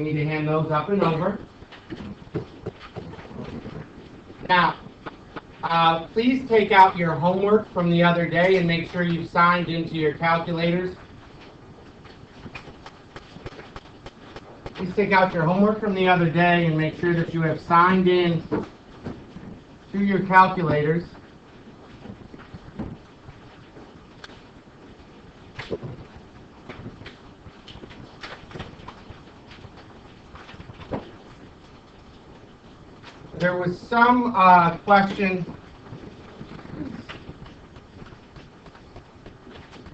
You need to hand those up and over. Now, please take out your homework from the other day and make sure you've signed into your calculators. Please take out your homework from the other day and make sure that you have signed in to your calculators. There was some question.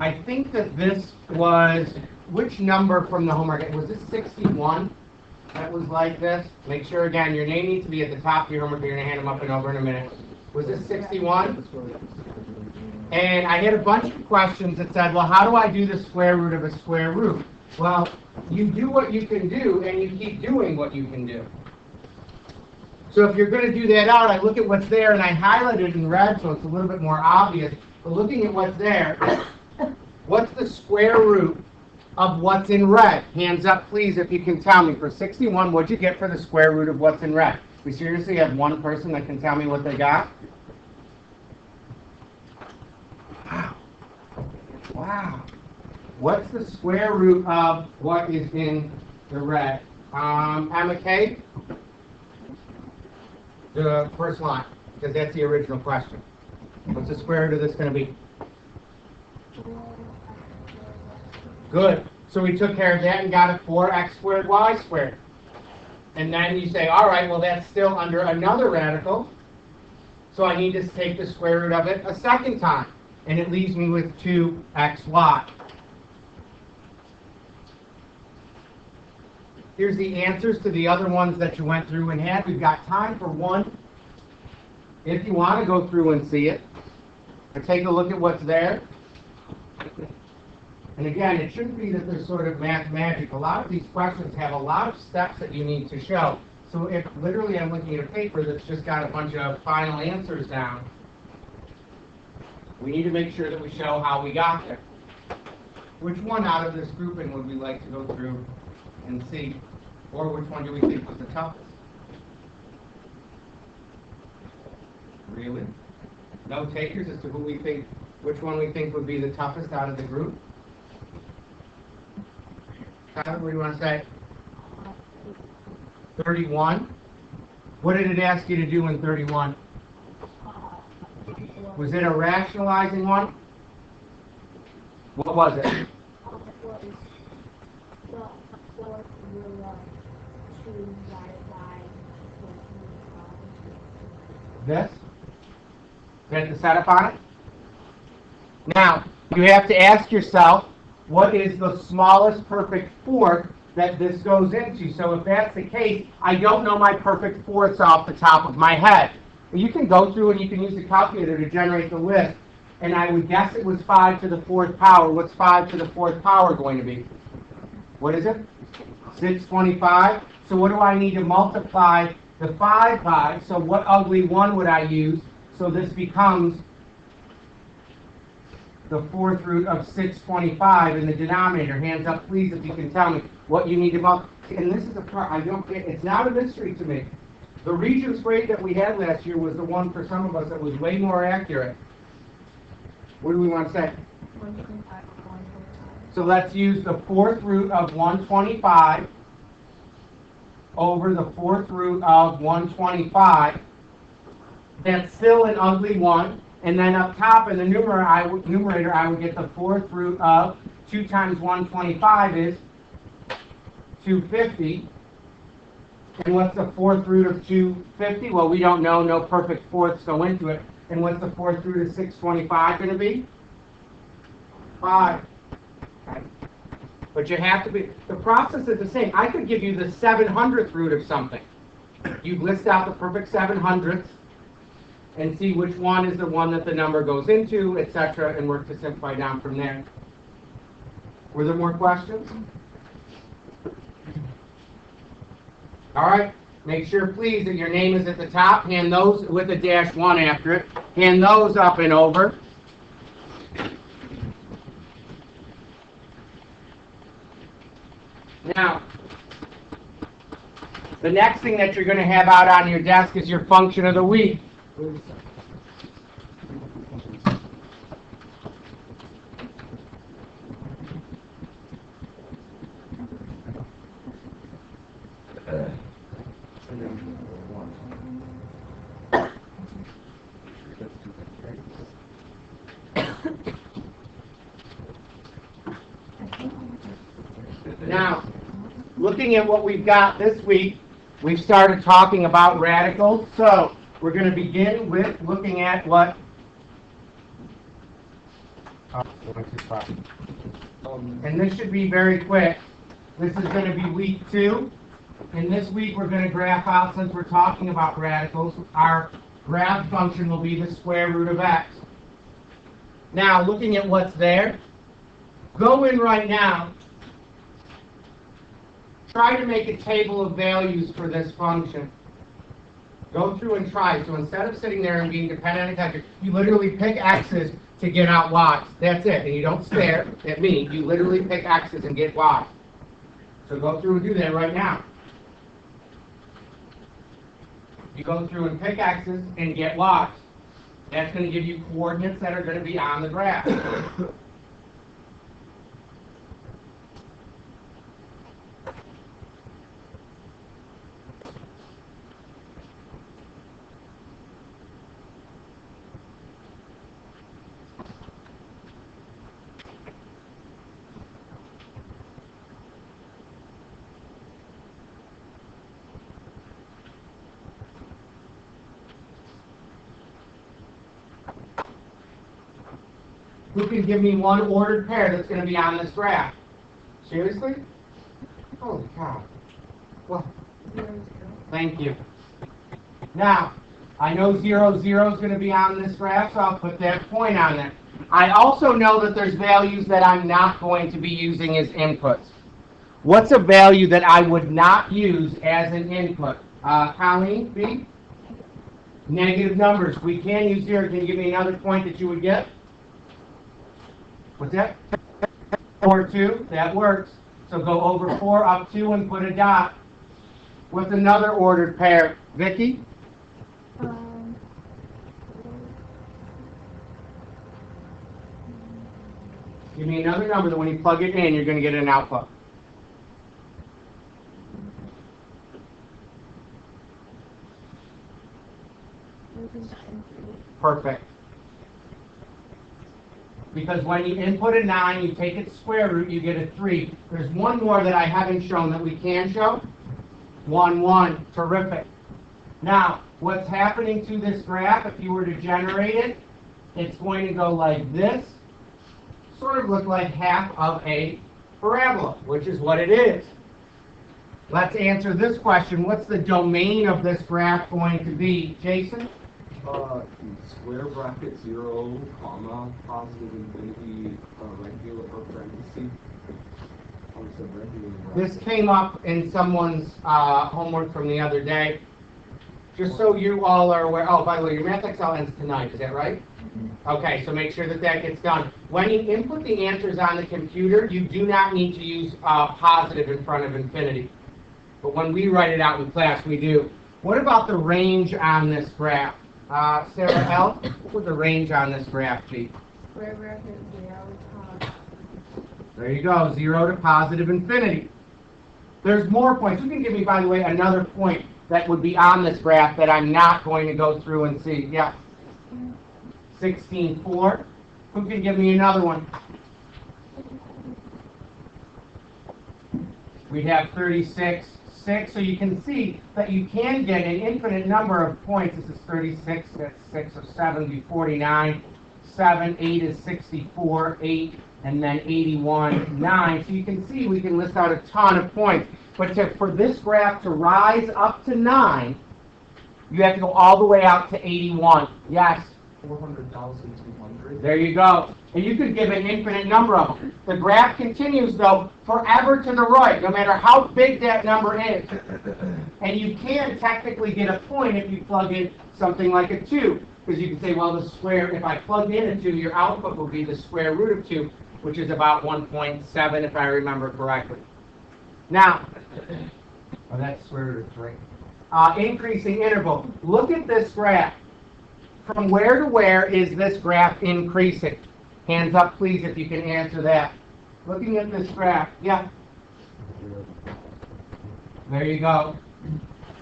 I think that this was, which number from the homework? Was this 61? That was like this. Make sure, again, your name needs to be at the top of your homework. You're going to hand them up and over in a minute. Was this 61? And I had a bunch of questions that said, well, how do I do the square root of a square root? Well, you do what you can do, and you keep doing what you can do. So if you're going to do that out, I look at what's there, and I highlight it in red so it's a little bit more obvious. But looking at what's there, what's the square root of what's in red? Hands up, please, if you can tell me. For 61, what'd you get for the square root of what's in red? We seriously have one person that can tell me what they got? Wow. Wow. What's the square root of what is in the red? Emma K? The first line, because that's the original question. What's the square root of this going to be? Good. So we took care of that and got it 4x squared y squared. And then you say, all right, well, that's still under another radical. So I need to take the square root of it a second time. And it leaves me with 2xy. Here's the answers to the other ones that you went through and had. We've got time for one. If you want to go through and see it, or take a look at what's there. And again, it shouldn't be that there's sort of math magic. A lot of these questions have a lot of steps that you need to show. So if literally I'm looking at a paper that's just got a bunch of final answers down, we need to make sure that we show how we got there. Which one out of this grouping would we like to go through and see? Or which one do we think was the toughest? Really? No takers as to who we think, which one we think would be the toughest out of the group? Tyler, what do you want to say? 31. What did it ask you to do in 31? Was it a rationalizing one? What was it? This? Is that the setup on it? Now, you have to ask yourself, what is the smallest perfect fourth that this goes into? So if that's the case, I don't know my perfect fourths off the top of my head. You can go through and you can use the calculator to generate the list, and I would guess it was 5 to the 4th power. What's 5 to the 4th power going to be? What is it? 625. So what do I need to multiply the 5 by? So what ugly one would I use? So this becomes the 4th root of 625 in the denominator. Hands up, please, if you can tell me what you need to multiply. And this is the part I don't get. It's not a mystery to me. The Regents rate that we had last year was the one for some of us that was way more accurate. What do we want to say? So let's use the 4th root of 125 over the 4th root of 125. That's still an ugly one. And then up top in the numerator, I would get the 4th root of 2 times 125 is 250. And what's the 4th root of 250? Well, we don't know. No perfect fourths go into it. And what's the 4th root of 625 going to be? 5. Okay. But you have to be, the process is the same. I could give you the 700th root of something. You'd list out the perfect 700ths and see which one is the one that the number goes into, etc., and work to simplify down from there. Were there more questions? All right. Make sure, please, that your name is at the top. Hand those with a -1 after it. Hand those up and over. Now, The next thing that you're going to have out on your desk is your function of the week. Now, looking at what we've got this week, we've started talking about radicals. So we're going to begin with looking at what... and this should be very quick. This is going to be week 2. And this week we're going to graph out, since we're talking about radicals, our graph function will be the square root of x. Now, looking at what's there, go in right now. Try to make a table of values for this function. Go through and try. So instead of sitting there and being dependent on a calculator, you literally pick x's to get out y's. That's it. And you don't stare at me. You literally pick x's and get y's. So go through and do that right now. You go through and pick x's and get y's. That's going to give you coordinates that are going to be on the graph. Who can give me one ordered pair that's going to be on this graph? Seriously? Holy cow. What? Thank you. Now, I know 0, 0 is going to be on this graph, so I'll put that point on there. I also know that there's values that I'm not going to be using as inputs. What's a value that I would not use as an input? Colleen, B? Negative numbers. We can use 0. Can you give me another point that you would get? What's that? 4, 2. That works. So go over 4, up 2, and put a dot. What's another ordered pair? Vicky? Give me another number that when you plug it in, you're going to get an output. Perfect. Because when you input a 9, you take its square root, you get a 3. There's one more that I haven't shown that we can show. 1, 1. Terrific. Now, what's happening to this graph, if you were to generate it, it's going to go like this. Sort of look like half of a parabola, which is what it is. Let's answer this question. What's the domain of this graph going to be? Jason? Square bracket 0, comma, positive infinity, regular or parenthesis. This came up in someone's homework from the other day. Just so you all are aware. Oh, by the way, your Math Excel ends tonight. Is that right? Mm-hmm. Okay, so make sure that that gets done. When you input the answers on the computer, you do not need to use positive in front of infinity. But when we write it out in class, we do. What about the range on this graph? Sarah L., what would the range on this graph be? Square bracket 0 to There you go, 0 to positive infinity. There's more points. You can give me, by the way, another point that would be on this graph that I'm not going to go through and see. Yeah. 16.4. Who can give me another one? We have 36.6. So you can see that you can get an infinite number of points. This is 36. That's 6 of 7 would be 49. 7, 8 is 64. 8, and then 81, 9. So you can see we can list out a ton of points. But for this graph to rise up to 9, you have to go all the way out to 81. Yes? 400,200. There you go. And you could give an infinite number of them. The graph continues, though, forever to the right, no matter how big that number is. And you can technically get a point if you plug in something like a 2. Because you can say, well, the square, if I plug in a 2, your output will be the square root of 2, which is about 1.7, if I remember correctly. Now, Oh, that's square root of 3. Increasing interval. Look at this graph. From where to where is this graph increasing? Hands up, please, if you can answer that. Looking at this graph, yeah. There you go.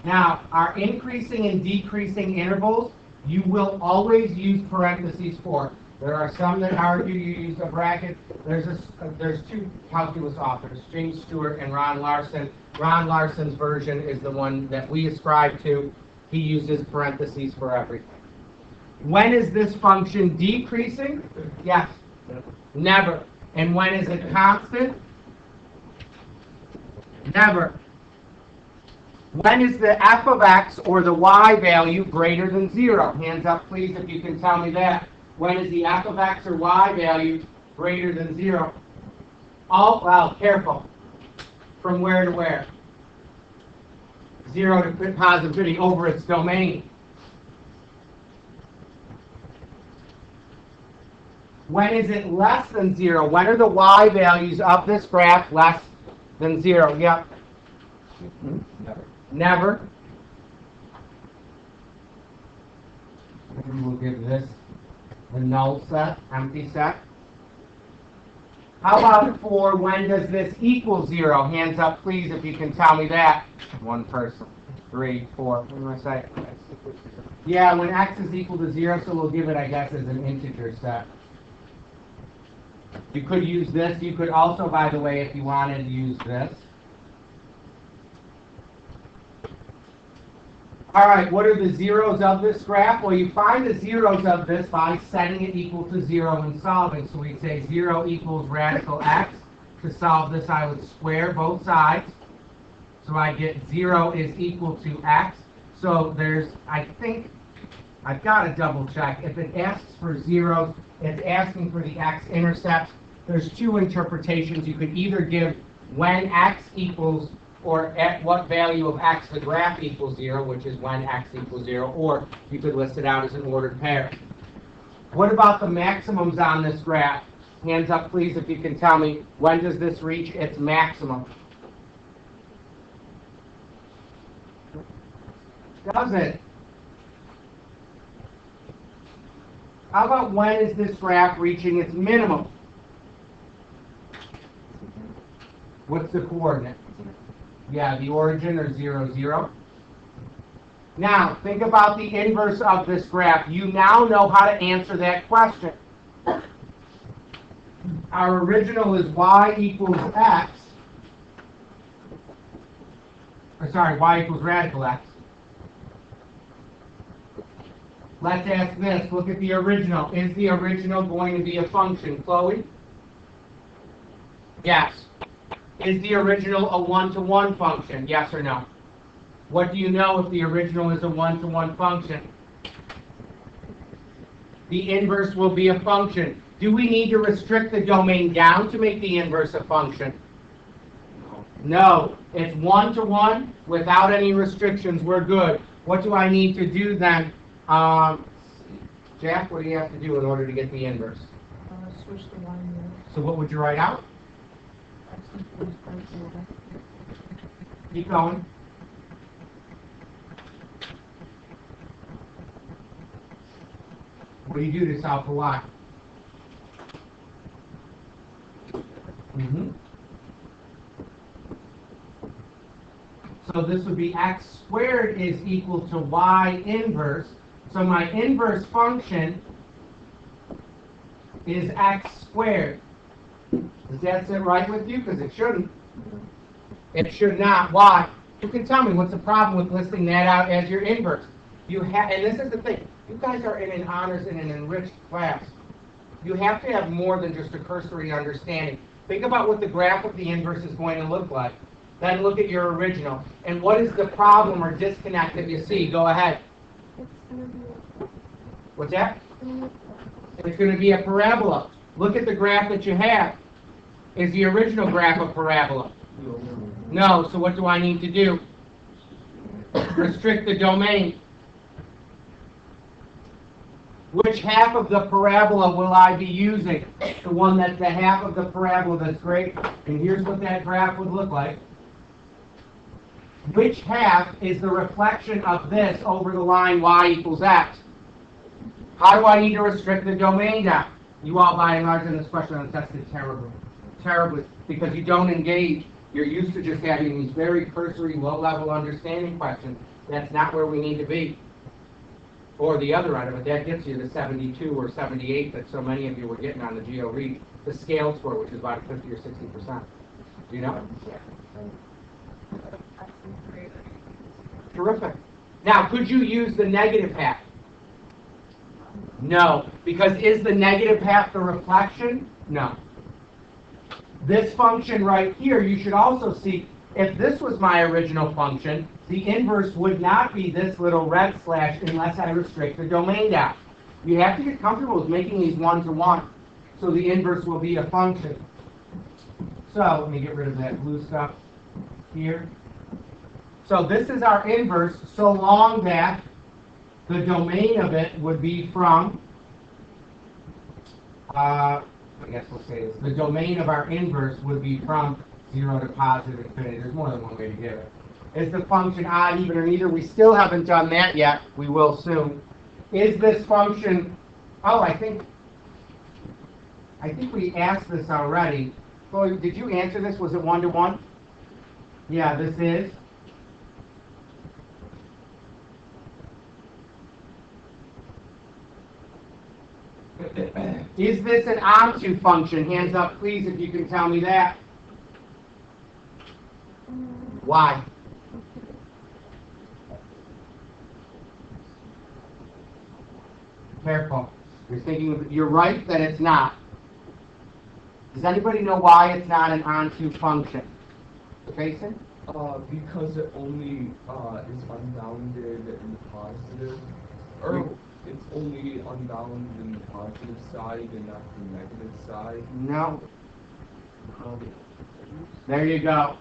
Now, our increasing and decreasing intervals, you will always use parentheses for. There are some that argue you use a bracket. There's two calculus authors, James Stewart and Ron Larson. Ron Larson's version is the one that we ascribe to. He uses parentheses for everything. When is this function decreasing? Yes. Never. And when is it constant? Never. When is the f of x or the y value greater than 0? Hands up, please, if you can tell me that. When is the f of x or y value greater than 0? Oh, well, careful. From where to where? 0 to positivity over its domain. When is it less than 0? When are the y values of this graph less than 0? Yep. Never. Maybe we'll give this a null set, empty set. How about for when does this equal 0? Hands up, please, if you can tell me that. One person. 3, 4. What do I say? Yeah, when x is equal to 0, so we'll give it, I guess, as an integer set. You could use this. You could also, by the way, if you wanted, use this. All right, what are the zeros of this graph? Well, you find the zeros of this by setting it equal to 0 and solving. So we'd say 0 equals radical x. To solve this, I would square both sides. So I get 0 is equal to x. So there's, I think, I've got to double check. If it asks for zeros, it's asking for the x-intercept. There's two interpretations. You could either give when x equals, or at what value of x the graph equals 0, which is when x equals 0, or you could list it out as an ordered pair. What about the maximums on this graph? Hands up, please, if you can tell me, when does this reach its maximum? Does it? How about when is this graph reaching its minimum? What's the coordinate? Yeah, the origin or 0, 0. Now, think about the inverse of this graph. You now know how to answer that question. Our original is y equals x. Or sorry, y equals radical x. Let's ask this. Look at the original. Is the original going to be a function, Chloe? Yes. Is the original a one-to-one function? Yes or no? What do you know if the original is a one-to-one function? The inverse will be a function. Do we need to restrict the domain down to make the inverse a function? No. It's one-to-one without any restrictions. We're good. What do I need to do then? Jack, what do you have to do in order to get the inverse? Switch the line there. So what would you write out? Keep going. What do you do to solve for y? So this would be x squared is equal to y inverse. So my inverse function is x squared. Does that sit right with you? Because it shouldn't. It should not. Why? You can tell me what's the problem with listing that out as your inverse. You have, and this is the thing. You guys are in an honors and an enriched class. You have to have more than just a cursory understanding. Think about what the graph of the inverse is going to look like. Then look at your original. And what is the problem or disconnect that you see? Go ahead. It's going to be What's that? It's going to be a parabola. Look at the graph that you have. Is the original graph a parabola? No. So what do I need to do? Restrict the domain. Which half of the parabola will I be using? The one that's the half of the parabola that's great. And here's what that graph would look like. which half is the reflection of this over the line y equals x? How do I need to restrict the domain down? You all, by and large, in this question are tested terribly. Terribly, because you don't engage. You're used to just having these very cursory, low-level understanding questions. That's not where we need to be. Or the other end of it, that gets you to 72 or 78 that so many of you were getting on the GEO Read, the scale score, which is about 50 or 60%. Do you know? Terrific. Now, could you use the negative half? No, because is the negative half the reflection? No. This function right here, you should also see, if this was my original function, the inverse would not be this little red slash unless I restrict the domain down. You have to get comfortable with making these one-to-one, so the inverse will be a function. So let me get rid of that blue stuff here. So this is our inverse, so long that the domain of it would be from, I guess we'll say this, the domain of our inverse would be from 0 to positive infinity. There's more than one way to get it. Is the function odd, even, or neither? We still haven't done that yet. We will soon. Is this function, oh, I think we asked this already. Chloe, did you answer this? Was it one-to-one? Yeah, this is. Is this an onto function? Hands up, please, if you can tell me that. Why? Careful. You're right that it's not. Does anybody know why it's not an onto function? Jason? Because it only is unbounded in positive, or it's only unbounded in the positive side and not the negative side. No. There you go.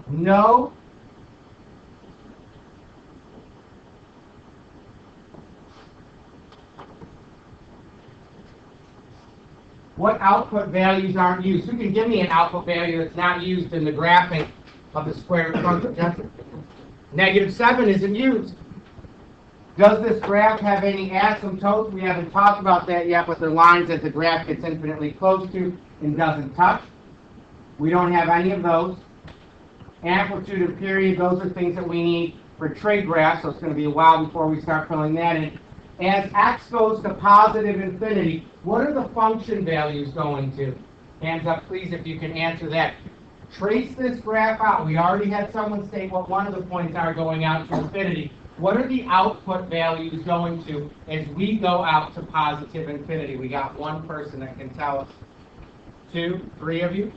No. What output values aren't used? Who can give me an output value that's not used in the graphing of the square root function? -7 isn't used. Does this graph have any asymptotes? We haven't talked about that yet, but the lines that the graph gets infinitely close to and doesn't touch. We don't have any of those. Amplitude and period, those are things that we need for trig graphs, so it's going to be a while before we start filling that in. As x goes to positive infinity, what are the function values going to? Hands up, please, if you can answer that. Trace this graph out. We already had someone state what one of the points are going out to infinity. What are the output values going to as we go out to positive infinity? We got one person that can tell us. 2, 3 of you.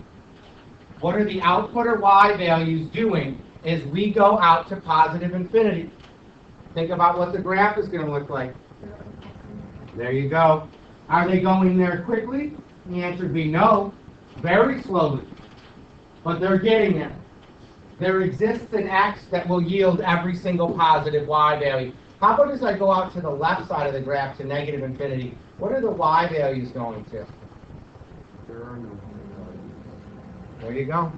What are the output or y values doing as we go out to positive infinity? Think about what the graph is going to look like. There you go. Are they going there quickly? The answer would be no, very slowly. But they're getting there. There exists an x that will yield every single positive y value. How about as I go out to the left side of the graph to negative infinity? What are the y values going to? There are no values. There you go.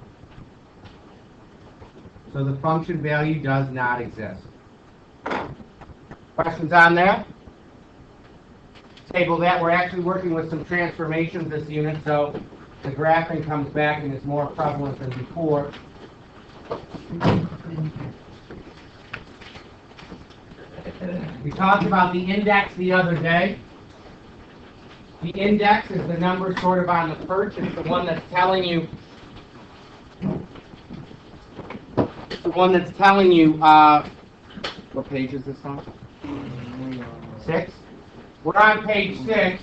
So the function value does not exist. Questions on that? Table that. We're actually working with some transformations this unit, so the graphing comes back and it's more prevalent than before. We talked about the index the other day. The index is the number sort of on the perch. It's the one that's telling you. It's the one that's telling you. What page is this on? 6. We're on page 6.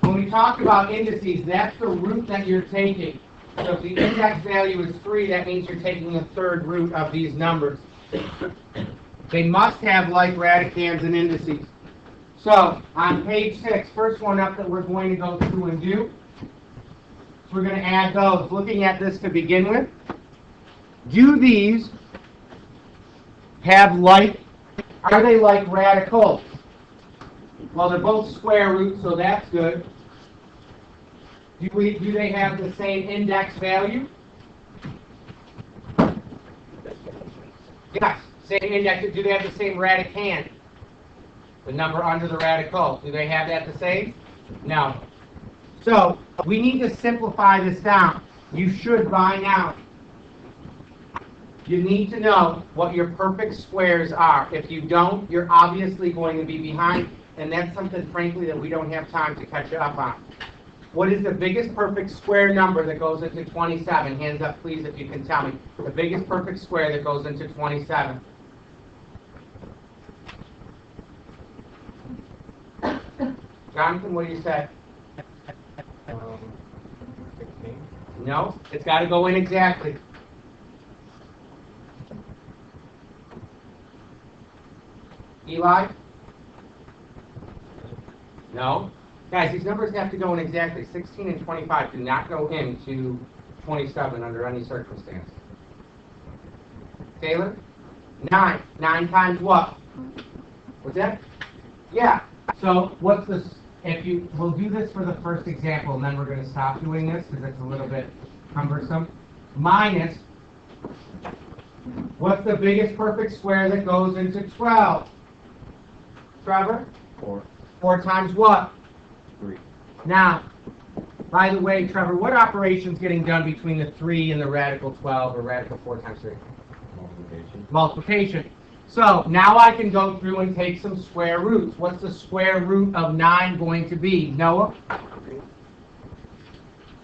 When we talk about indices, that's the root that you're taking. So if the index value is 3, that means you're taking the third root of these numbers. They must have like radicands and indices. So on page 6, first one up that we're going to go through and do, so we're going to add those. Looking at this to begin with, do these have like, are they like radicals? Well, they're both square roots, so that's good. Do they have the same index value? Yes, same index. Do they have the same radicand? The number under the radical. Do they have that the same? No. So we need to simplify this down. You should by now. You need to know what your perfect squares are. If you don't, you're obviously going to be behind, and that's something, frankly, that we don't have time to catch up on. What is the biggest perfect square number that goes into 27? Hands up, please, if you can tell me. The biggest perfect square that goes into 27. Jonathan, what do you say? 16. No, it's got to go in exactly. Eli? No. Guys, these numbers have to go in exactly. 16 and 25 do not go into 27 under any circumstance. Taylor? 9. 9 times what? What's that? Yeah. So what's this? We'll do this for the first example, and then we're going to stop doing this because it's a little bit cumbersome. Minus, what's the biggest perfect square that goes into 12? Trevor? 4. 4 times what? 3. Now, by the way, Trevor, what operation's getting done between the 3 and the radical 12 or radical 4 times 3? Multiplication. Multiplication. So now I can go through and take some square roots. What's the square root of 9 going to be? Noah?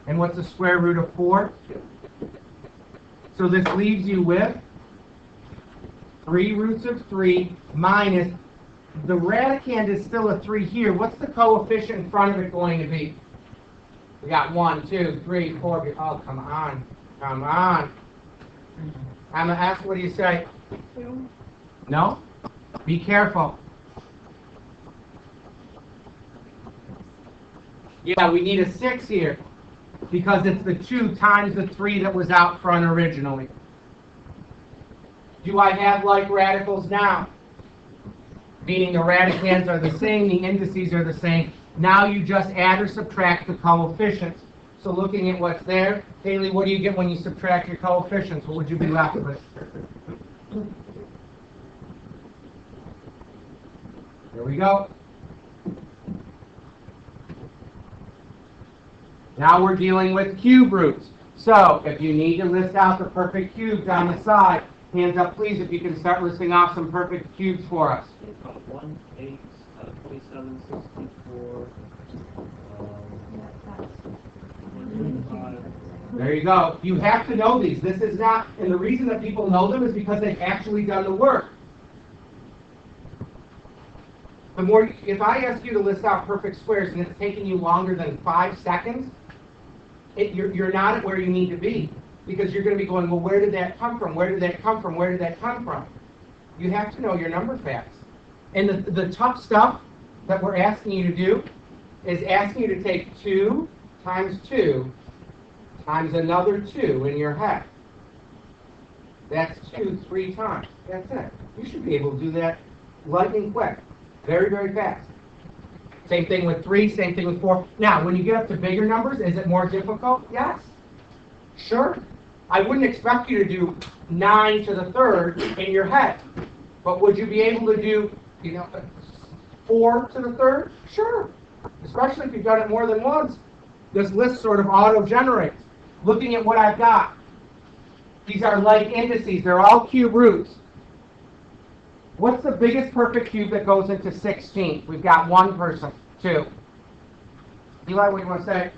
And what's the square root of 4? So this leaves you with 3 roots of 3 minus, the radicand is still a 3 here. What's the coefficient in front of it going to be? We got 1, 2, 3, 4. Oh, come on. Come on. I'm going to ask, what do you say? 2. No? Be careful. Yeah, we need a 6 here because it's the 2 times the 3 that was out front originally. Do I have like radicals now? Meaning the radicands are the same, the indices are the same. Now you just add or subtract the coefficients. So looking at what's there, Haley, what do you get when you subtract your coefficients? What would you be left with? There we go. Now we're dealing with cube roots. So if you need to list out the perfect cubes on the side, hands up please if you can start listing off some perfect cubes for us. 1, 8, 27, 64, 25. There you go. You have to know these. This is not, and the reason that people know them is because they've actually done the work. The more, if I ask you to list out perfect squares and it's taking you longer than 5 seconds, you're not at where you need to be. Because you're going to be going, well, where did that come from? Where did that come from? Where did that come from? You have to know your number facts. And the tough stuff that we're asking you to do is asking you to take 2 times 2 times another 2 in your head. That's 2 3 times. That's it. You should be able to do that lightning quick. Very, very fast. Same thing with 3, same thing with 4. Now, when you get up to bigger numbers, is it more difficult? Yes. Sure. I wouldn't expect you to do 9 to the 3rd in your head. But would you be able to do, 4 to the 3rd? Sure. Especially if you've done it more than once. This list sort of auto-generates. Looking at what I've got. These are like indices. They're all cube roots. What's the biggest perfect cube that goes into 16? We've got 1 person. 2. Eli, what do you want to say?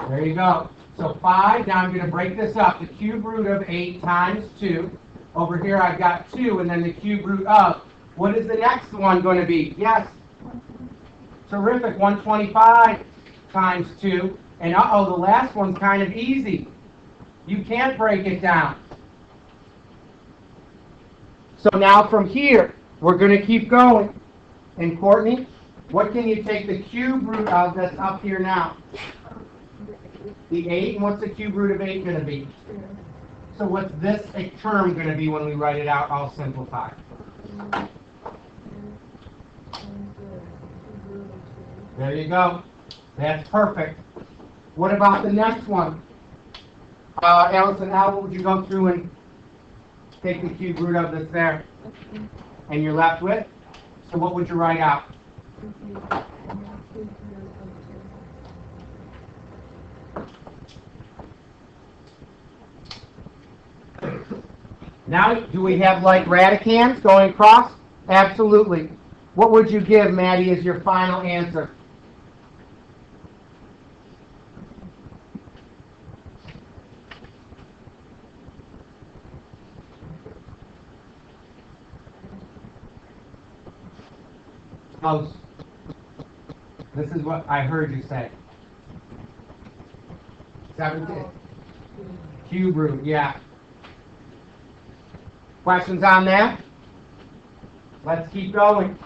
There you go. So 5, now I'm going to break this up. The cube root of 8 times 2. Over here I've got 2, and then the cube root of. What is the next one going to be? Yes? Terrific. 125 times 2. And uh-oh, the last one's kind of easy. You can't break it down. So now from here, we're going to keep going. And Courtney, what can you take the cube root of that's up here now? The 8, and what's the cube root of 8 going to be? So what's this term going to be when we write it out all simplified? There you go. That's perfect. What about the next one? Allison, how would you go through and take the cube root of that's there, and you're left with, so what would you write out? Now, do we have like radicands going across? Absolutely. What would you give, Maddie, as your final answer? Close. This is what I heard you say. 17. Cube root, yeah. Questions on that? Let's keep going.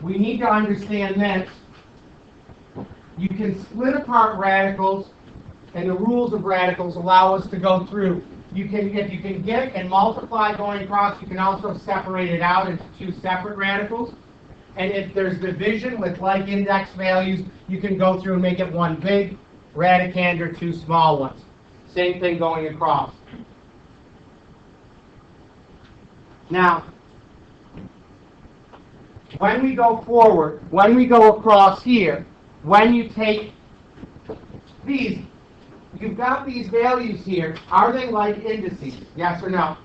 We need to understand this. You can split apart radicals, and the rules of radicals allow us to go through. If you can get and multiply going across, you can also separate it out into two separate radicals. And if there's division with like index values, you can go through and make it one big radicand or two small ones. Same thing going across. Now, when we go forward, when we go across here, when you take these, you've got these values here. Are they like indices? Yes or no?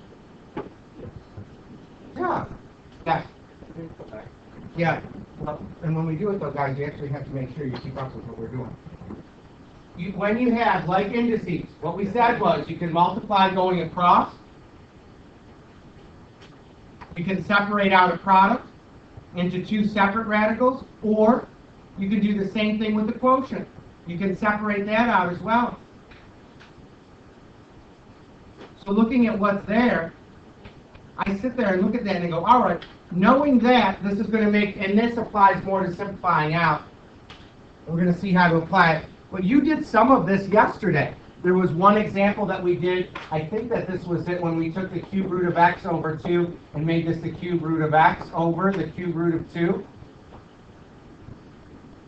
Yeah. Yes. Yeah. Well, and when we do it, though, guys, you actually have to make sure you keep up with what we're doing. When you have like indices, what we said was you can multiply going across. You can separate out a product into two separate radicals, or you can do the same thing with the quotient. You can separate that out as well. So looking at what's there, I sit there and look at that and go, all right, knowing that this is going to make, and this applies more to simplifying out. We're going to see how to apply it. But you did some of this yesterday. There was one example that we did. I think that this was it when we took the cube root of x over 2 and made this the cube root of x over the cube root of 2.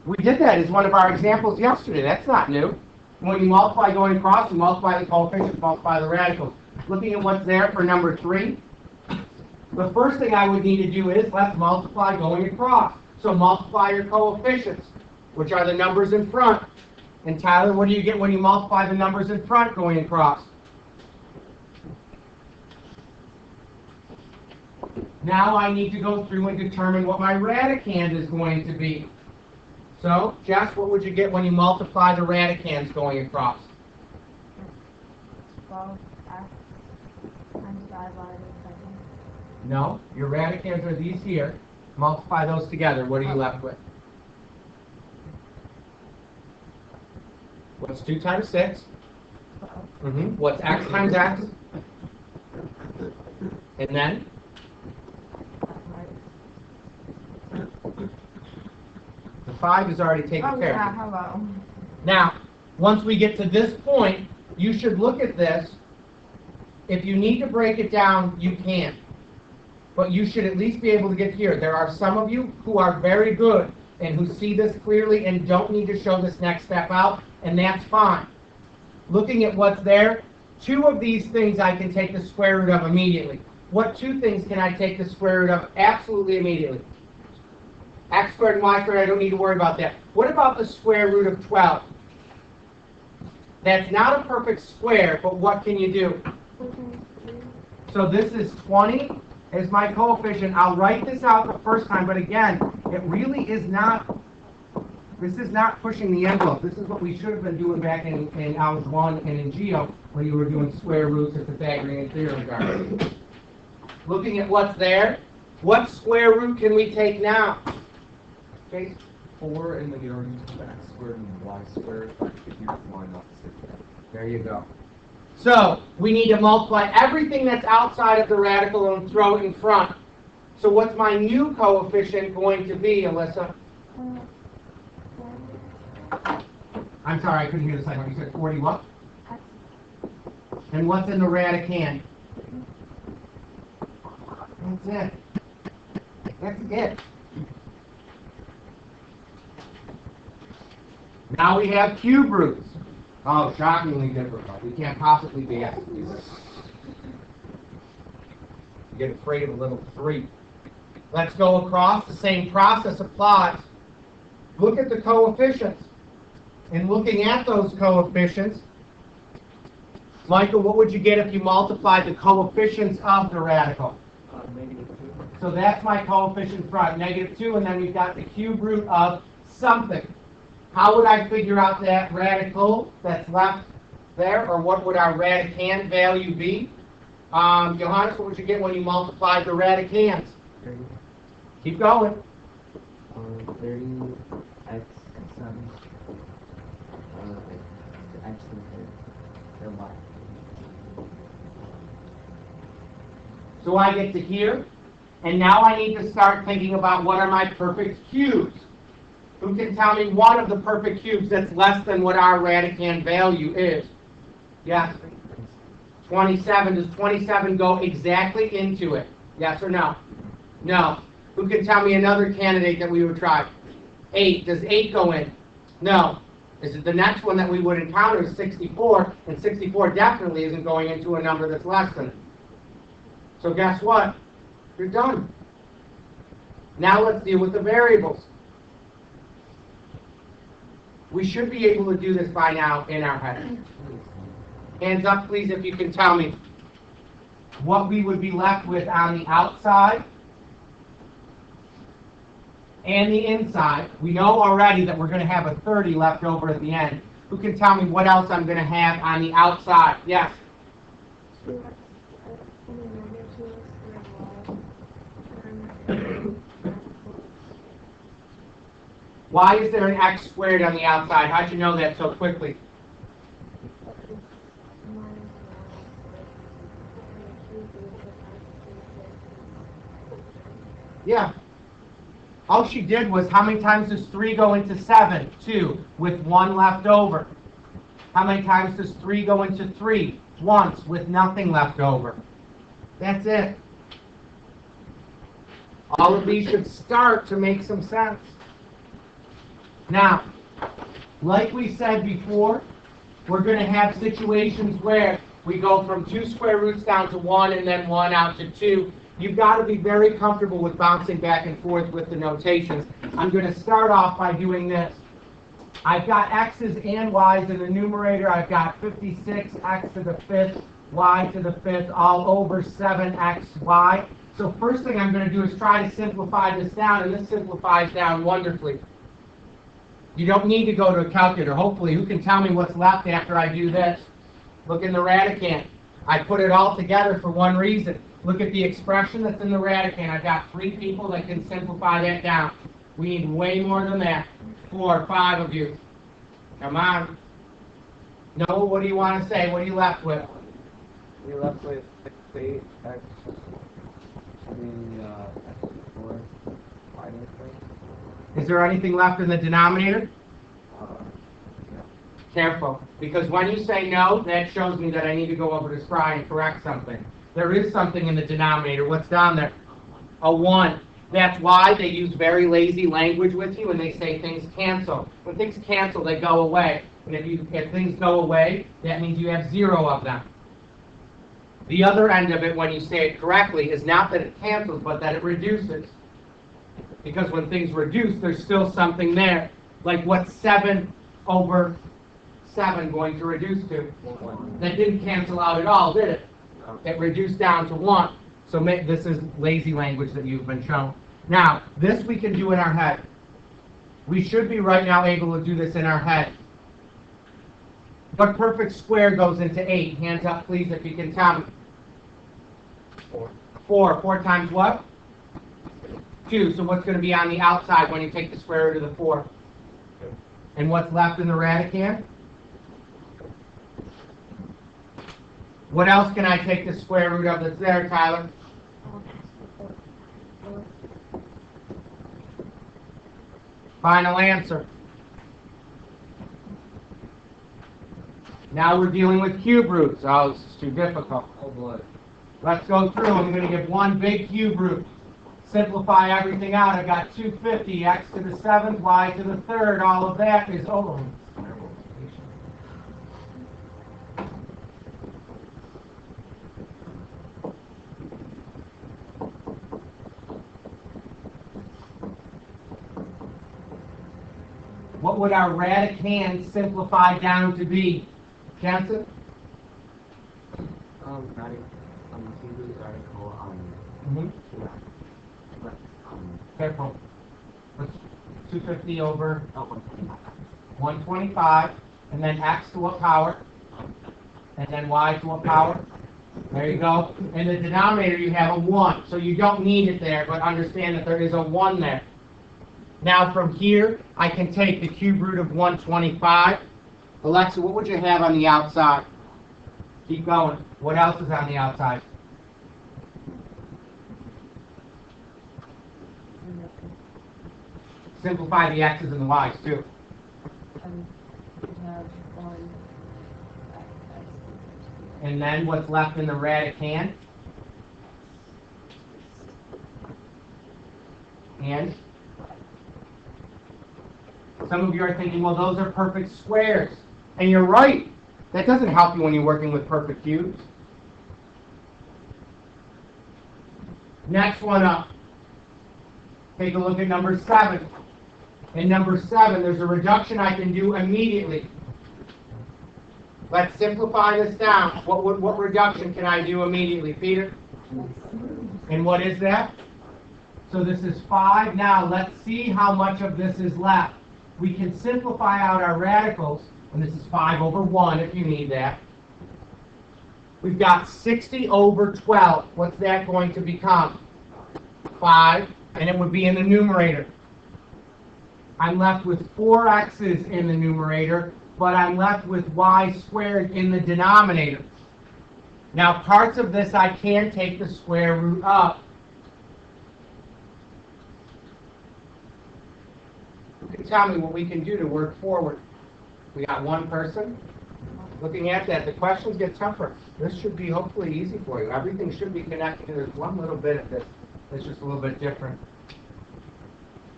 We did that as one of our examples yesterday. That's not new. When you multiply going across, you multiply the coefficients, multiply the radicals. Looking at what's there for number 3, the first thing I would need to do is let's multiply going across. So multiply your coefficients, which are the numbers in front. And Tyler, what do you get when you multiply the numbers in front going across? Now I need to go through and determine what my radicand is going to be. So, Jess, what would you get when you multiply the radicands going across? 12x times divided by 2. No, your radicands are these here. Multiply those together. What are you left with? What's 2 times 6? What's x times x? And then? The 5 is already taken care of. Hello. Now, once we get to this point, you should look at this. If you need to break it down, you can. But you should at least be able to get here. There are some of you who are very good and who see this clearly and don't need to show this next step out, and that's fine. Looking at what's there, 2 of these things I can take the square root of immediately. What 2 things can I take the square root of absolutely immediately? X squared and y squared, I don't need to worry about that. What about the square root of 12? That's not a perfect square, but what can you do? So this is 20 as my coefficient. I'll write this out the first time, but again, it really is not, this is not pushing the envelope. This is what we should have been doing back in Algebra 1 and in Geo when you were doing square roots of Pythagorean theorem guard. Looking at what's there, what square root can we take now? Okay. 4, and then you already took x squared and y squared. If you line up the 6. There you go. So we need to multiply everything that's outside of the radical and throw it in front. So what's my new coefficient going to be, Alyssa? I'm sorry, I couldn't hear the second one. You said 40 what? And what's in the radicand? That's it. That's it. Now we have cube roots. Oh, shockingly difficult. We can't possibly be able to do this. get afraid of a little 3. Let's go across. The same process applies. Look at the coefficients. And looking at those coefficients, Michael, what would you get if you multiplied the coefficients of the radical? -2. So that's my coefficient front, -2, and then we've got the cube root of something. How would I figure out that radical that's left there, or what would our radicand value be? Johannes, what would you get when you multiplied the radicands? 30. Keep going. 30x 7. X to the third. Or y. So I get to here, and now I need to start thinking about what are my perfect cubes. Who can tell me one of the perfect cubes that's less than what our radicand value is? Yes? 27. Does 27 go exactly into it? Yes or no? No. Who can tell me another candidate that we would try? 8. Does 8 go in? No. Is it the next one that we would encounter is 64, and 64 definitely isn't going into a number that's less than it. So guess what? You're done. Now let's deal with the variables. We should be able to do this by now in our head. Hands up, please, if you can tell me what we would be left with on the outside and the inside. We know already that we're going to have a 30 left over at the end. Who can tell me what else I'm going to have on the outside? Yes? Why is there an x squared on the outside? How'd you know that so quickly? Yeah. All she did was, how many times does 3 go into 7? 2, with 1 left over. How many times does 3 go into 3? Once, with nothing left over. That's it. All of these should start to make some sense. Now, like we said before, we're going to have situations where we go from 2 square roots down to 1 and then 1 out to 2. You've got to be very comfortable with bouncing back and forth with the notations. I'm going to start off by doing this. I've got x's and y's in the numerator. I've got 56 x to the 5th, y to the 5th, all over 7xy. So first thing I'm going to do is try to simplify this down, and this simplifies down wonderfully. You don't need to go to a calculator. Hopefully, who can tell me what's left after I do this? Look in the radicand. I put it all together for one reason. Look at the expression that's in the radicand. I've got 3 people that can simplify that down. We need way more than that. 4 or 5 of you. Come on. Noah, what do you want to say? What are you left with? You're left with 8x. X4. Y to the third. Is there anything left in the denominator? Yeah. Careful, because when you say no, that shows me that I need to go over to Spry and correct something. There is something in the denominator. What's down there? A 1. That's why they use very lazy language with you and they say things cancel. When things cancel, they go away. And if things go away, that means you have 0 of them. The other end of it, when you say it correctly, is not that it cancels, but that it reduces. Because when things reduce, there's still something there. Like what's 7 over 7 going to reduce to? 1. That didn't cancel out at all, did it? It reduced down to 1. So this is lazy language that you've been shown. Now, this we can do in our head. We should be right now able to do this in our head. What perfect square goes into 8? Hands up, please, if you can tell me. 4. 4. 4 times what? 2. So what's going to be on the outside when you take the square root of the 4? 2. And what's left in the radicand? What else can I take the square root of that's there, Tyler? Final answer. Now we're dealing with cube roots. Oh, this is too difficult. Oh boy. Let's go through. I'm going to give one big cube root. Simplify everything out. I got 250, x to the 7th, y to the 3rd. All of that is over. what would our radicand simplify down to be? Jensen? Hebrew radical, Mm-hmm. yeah, but, Careful. What's 250 over 125. 125, and then x to what power? And then y to what power? There you go. In the denominator, you have a 1, so you don't need it there, but understand that there is a 1 there. Now from here, I can take the cube root of 125. Alexa, what would you have on the outside? Keep going. What else is on the outside? Simplify the x's and the y's too. And then what's left in the radicand? And some of you are thinking, well, those are perfect squares. And you're right. That doesn't help you when you're working with perfect cubes. Next one up. Take a look at number 7. In number 7, there's a reduction I can do immediately. Let's simplify this down. What reduction can I do immediately, Peter? And what is that? So this is 5. Now let's see how much of this is left. We can simplify out our radicals, and this is 5 over 1 if you need that. We've got 60 over 12. What's that going to become? 5, and it would be in the numerator. I'm left with 4 x's in the numerator, but I'm left with y squared in the denominator. Now parts of this I can take the square root of. You can tell me what we can do to work forward. We got one person. Looking at that, the questions get tougher. This should be hopefully easy for you. Everything should be connected. There's one little bit of this that's just a little bit different.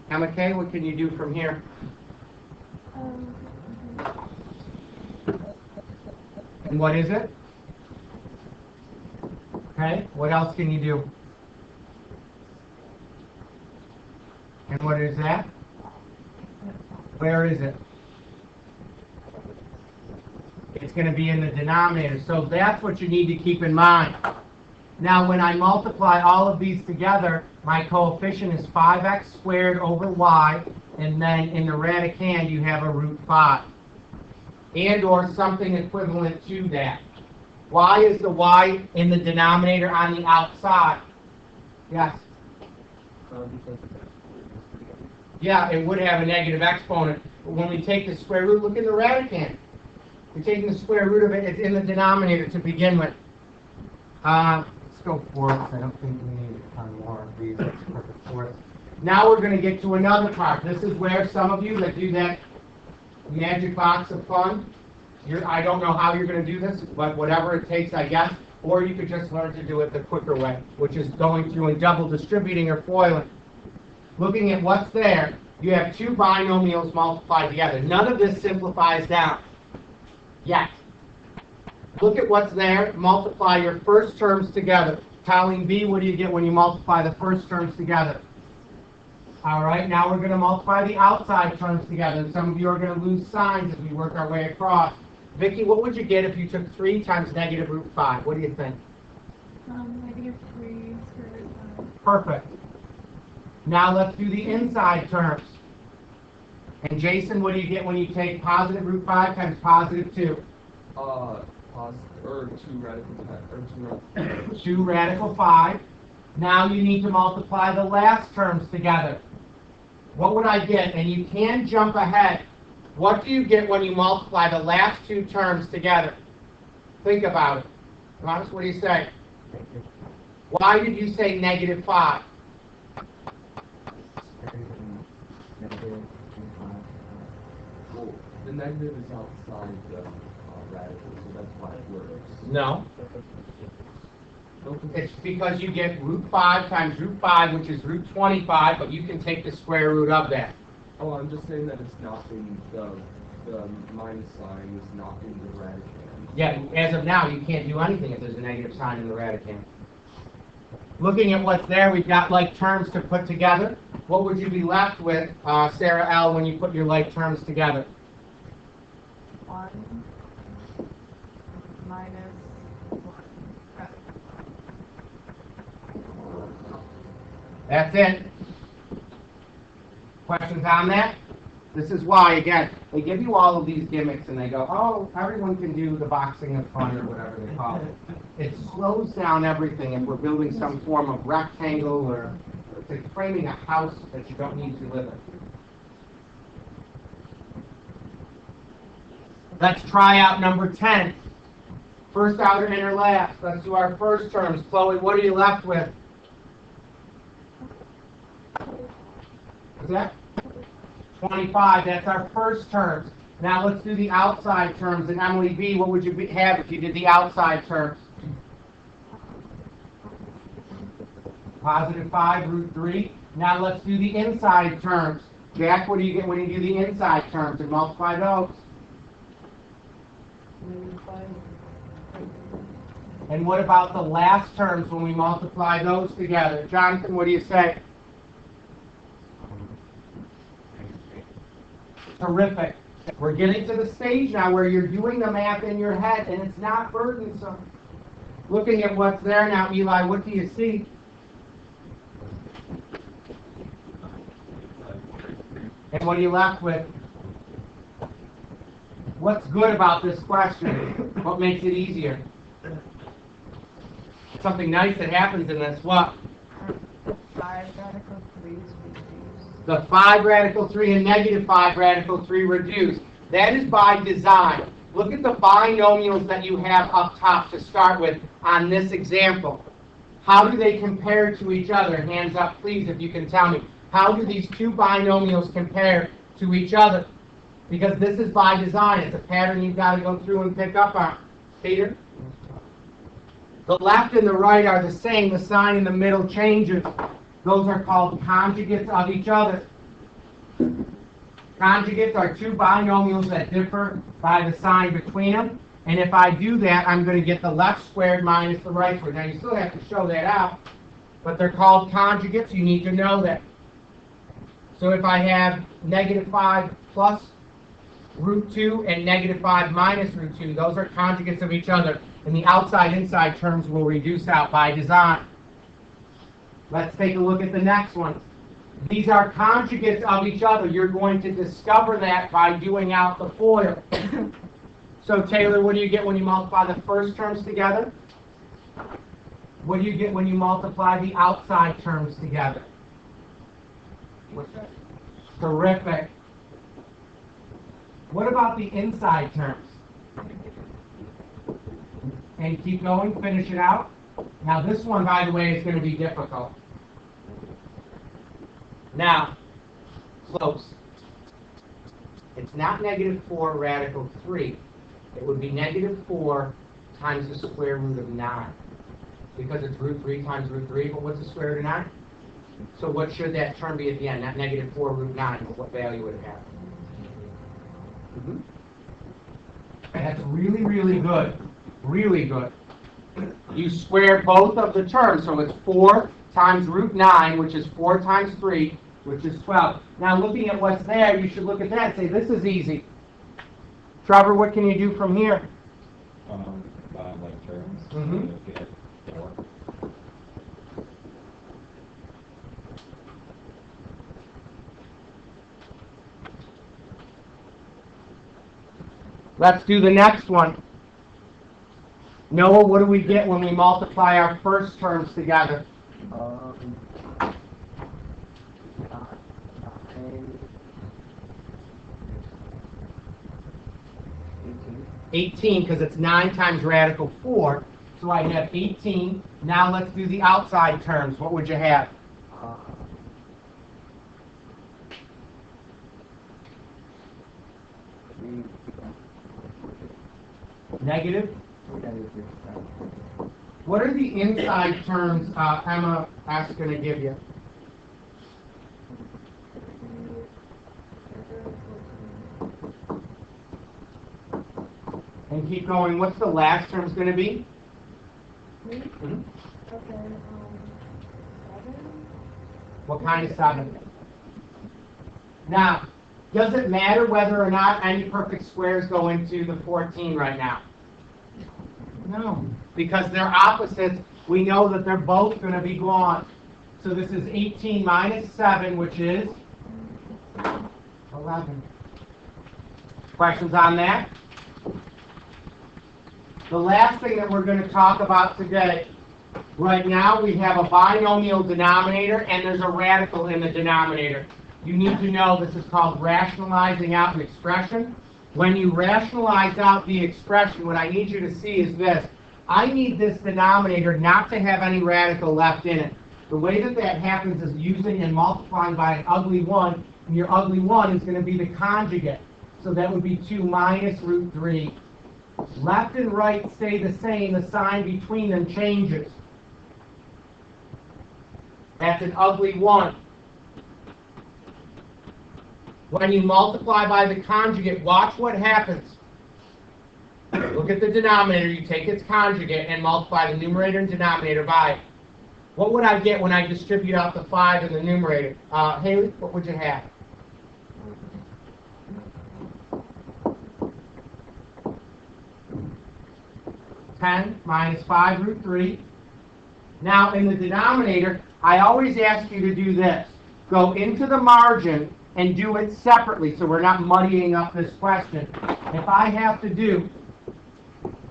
Now, McKay, what can you do from here? And what is it? Okay, what else can you do? And what is that? Where is it? It's going to be in the denominator. So that's what you need to keep in mind. Now, when I multiply all of these together, my coefficient is 5x squared over y, and then in the radicand, you have a root 5. And or something equivalent to that. Why is the y in the denominator on the outside? Yes? Yeah, it would have a negative exponent. But when we take the square root, look in the radicand. We're taking the square root of it, it's in the denominator to begin with. Let's go fourths. I don't think we need a ton more of these. That's perfect fourths. Now we're going to get to another part. This is where some of you that do that magic box of fun, I don't know how you're going to do this, but whatever it takes, I guess. Or you could just learn to do it the quicker way, which is going through and double distributing or foiling. Looking at what's there, you have two binomials multiplied together. None of this simplifies down yet. Look at what's there. Multiply your first terms together. Colleen B, what do you get when you multiply the first terms together? All right, now we're going to multiply the outside terms together. Some of you are going to lose signs as we work our way across. Vicki, what would you get if you took 3 times negative root 5? What do you think? Negative 3 square root 5. Perfect. Now let's do the inside terms. And Jason, what do you get when you take positive root 5 times positive 2? Or 2 radical 10, or 2 2 radical 5. Now you need to multiply the last terms together. What would I get? And you can jump ahead. What do you get when you multiply the last 2 terms together? Think about it. Thomas, what do you say? Why did you say negative 5? Well, the negative is outside the radical, so that's why it works. No. It's because you get root 5 times root 5, which is root 25, but you can take the square root of that. Oh, I'm just saying that it's not in the minus sign is not in the radicand. Yeah, as of now, you can't do anything if there's a negative sign in the radicand. Looking at what's there, we've got like terms to put together. what would you be left with, Sarah L., when you put your like terms together? 1 minus 1. That's it. Questions on that? This is why, again, they give you all of these gimmicks and they go, oh, everyone can do the boxing of fun or whatever they call it. It slows down everything if we're building some form of rectangle or it's like framing a house that you don't need to live in. Let's try out number 10. First outer inner last. Let's do our first terms. Chloe, what are you left with? What's that? 25. That's our first terms. Now let's do the outside terms. And Emily B., what would you have if you did the outside terms? Positive 5 root 3. Now let's do the inside terms. Jack, what do you get when you do the inside terms and multiply those? And what about the last terms when we multiply those together? Jonathan, what do you say? Terrific. We're getting to the stage now where you're doing the math in your head and it's not burdensome. Looking at what's there now, Eli, what do you see? And what are you left with? What's good about this question? What makes it easier? Something nice that happens in this. What? 5 radical 3 is reduced. The 5 radical 3 and negative 5 radical 3 reduced. That is by design. Look at the binomials that you have up top to start with on this example. How do they compare to each other? Hands up, please, if you can tell me. How do these two binomials compare to each other? Because this is by design. It's a pattern you've got to go through and pick up on. Peter? The left and the right are the same. The sign in the middle changes. Those are called conjugates of each other. Conjugates are two binomials that differ by the sign between them. And if I do that, I'm going to get the left squared minus the right squared. Now, you still have to show that out, but they're called conjugates. You need to know that. So if I have negative 5 plus root 2 and negative 5 minus root 2, those are conjugates of each other. And the outside-inside terms will reduce out by design. Let's take a look at the next one. These are conjugates of each other. You're going to discover that by doing out the FOIL. So Taylor, what do you get when you multiply the first terms together? What do you get when you multiply the outside terms together? What's that? Terrific. What about the inside terms? And keep going, finish it out. Now this one, by the way, is going to be difficult. Now, close. It's not negative 4 radical 3. It would be negative 4 times the square root of 9. Because it's root 3 times root 3, but what's the square root of 9? So what should that term be at the end? Not negative 4 root 9, but what value would it have? That's really, really good. Really good. You square both of the terms, so it's 4 times root 9, which is 4 times 3, which is 12. Now looking at what's there, you should look at that and say, this is easy. Trevor, what can you do from here? Like terms. Get 4. Let's do the next one. Noah, what do we get when we multiply our first terms together? 18, because it's 9 times radical 4. So I have 18. Now let's do the outside terms. What would you have? Negative? What are the inside terms Emma is going to give you? And keep going. What's the last terms going to be? Okay, 7. What kind of 7? Now, does it matter whether or not any perfect squares go into the 14 right now? No, because they're opposites. We know that they're both going to be gone. So this is 18 minus 7, which is 11. Questions on that? The last thing that we're going to talk about today, right now we have a binomial denominator and there's a radical in the denominator. You need to know this is called rationalizing out an expression. When you rationalize out the expression, what I need you to see is this. I need this denominator not to have any radical left in it. The way that that happens is using and multiplying by an ugly 1, and your ugly 1 is going to be the conjugate. So that would be 2 minus root 3. Left and right stay the same, the sign between them changes. That's an ugly 1. When you multiply by the conjugate, watch what happens. Look at the denominator, you take its conjugate and multiply the numerator and denominator by it. What would I get when I distribute out the 5 in the numerator? Haley, what would you have? (10 minus 5 root 3). Now in the denominator, I always ask you to do this. Go into the margin and do it separately so we're not muddying up this question. If I have to do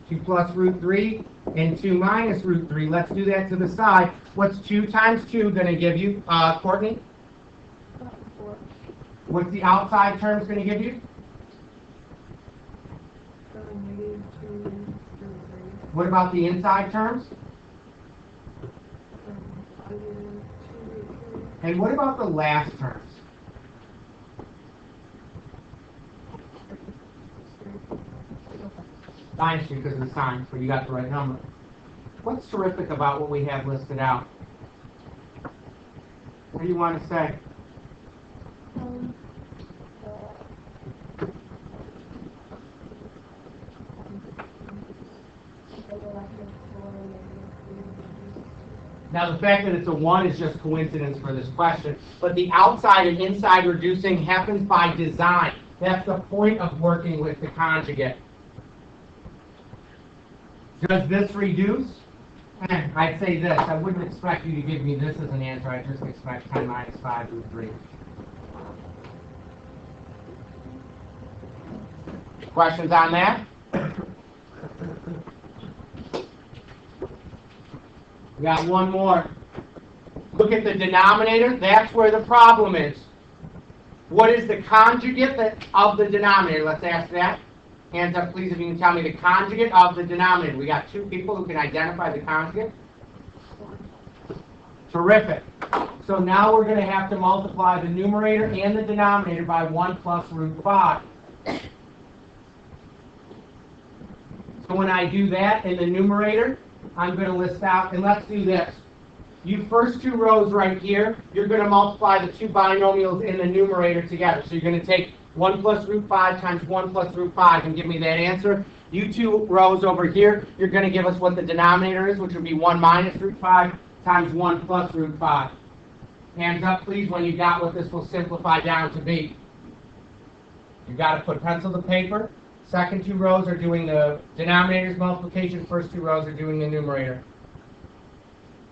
2 plus root 3 and 2 minus root 3, let's do that to the side. What's 2 times 2 going to give you, Courtney? 4. What's the outside terms going to give you? Negative 2 root 3. What about the inside terms? Negative 2 root 3. And what about the last terms? Minus 2 because of the sign, so you got the right number. What's terrific about what we have listed out? What do you want to say? Now the fact that it's a 1 is just coincidence for this question, but the outside and inside reducing happens by design. That's the point of working with the conjugate. Does this reduce? I'd say this. I wouldn't expect you to give me this as an answer. I'd just expect 10 minus 5 root 3. Questions on that? We got one more. Look at the denominator. That's where the problem is. What is the conjugate of the denominator? Let's ask that. Hands up, please, if you can tell me the conjugate of the denominator. We got 2 people who can identify the conjugate. Terrific. So now we're going to have to multiply the numerator and the denominator by 1 plus root 5. So when I do that in the numerator, I'm going to list out, and let's do this. You first 2 rows right here, you're going to multiply the 2 binomials in the numerator together. So you're going to take 1 plus root 5 times 1 plus root 5 and give me that answer. You 2 rows over here, you're going to give us what the denominator is, which would be 1 minus root 5 times 1 plus root 5. Hands up, please, when you got what this will simplify down to be. You've got to put pencil to paper. Second 2 rows are doing the denominator's multiplication. First 2 rows are doing the numerator.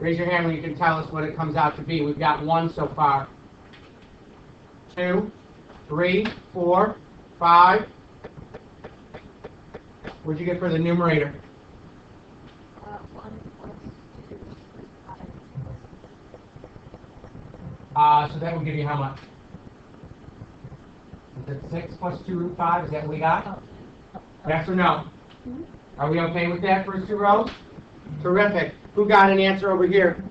Raise your hand when you can tell us what it comes out to be. We've got 1 so far. 2, 3, 4, 5. What'd you get for the numerator? 1 plus 2 5. So that would give you how much? Is it 6 plus 2 root 5? Is that what we got? Yes or no? Are we okay with that, first 2 rows? Terrific. Who got an answer over here?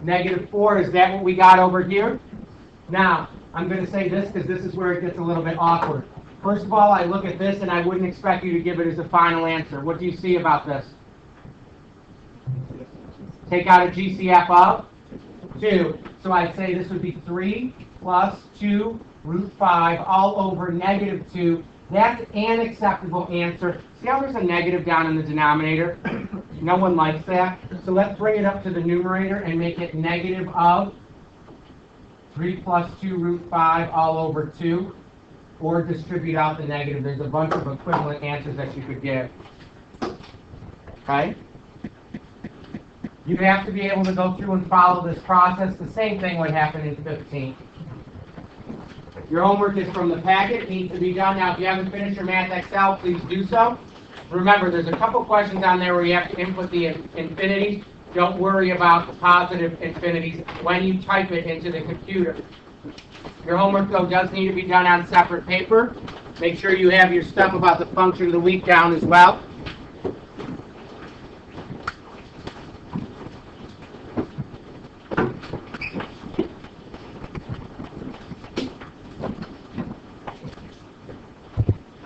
Negative 4. Is that what we got over here? Now, I'm going to say this because this is where it gets a little bit awkward. First of all, I look at this and I wouldn't expect you to give it as a final answer. What do you see about this? Take out a GCF of 2. So I'd say this would be 3 plus 2 root 5 all over negative 2. That's an acceptable answer. See how there's a negative down in the denominator? No one likes that. So let's bring it up to the numerator and make it negative of 3 plus 2 root 5 all over 2, or distribute out the negative. There's a bunch of equivalent answers that you could give. Okay? You have to be able to go through and follow this process. The same thing would happen in 15. Your homework is from the packet. It needs to be done. Now, if you haven't finished your Math Excel, please do so. Remember, there's a couple questions on there where you have to input the infinities. Don't worry about the positive infinities when you type it into the computer. Your homework, though, does need to be done on separate paper. Make sure you have your stuff about the function of the week down as well.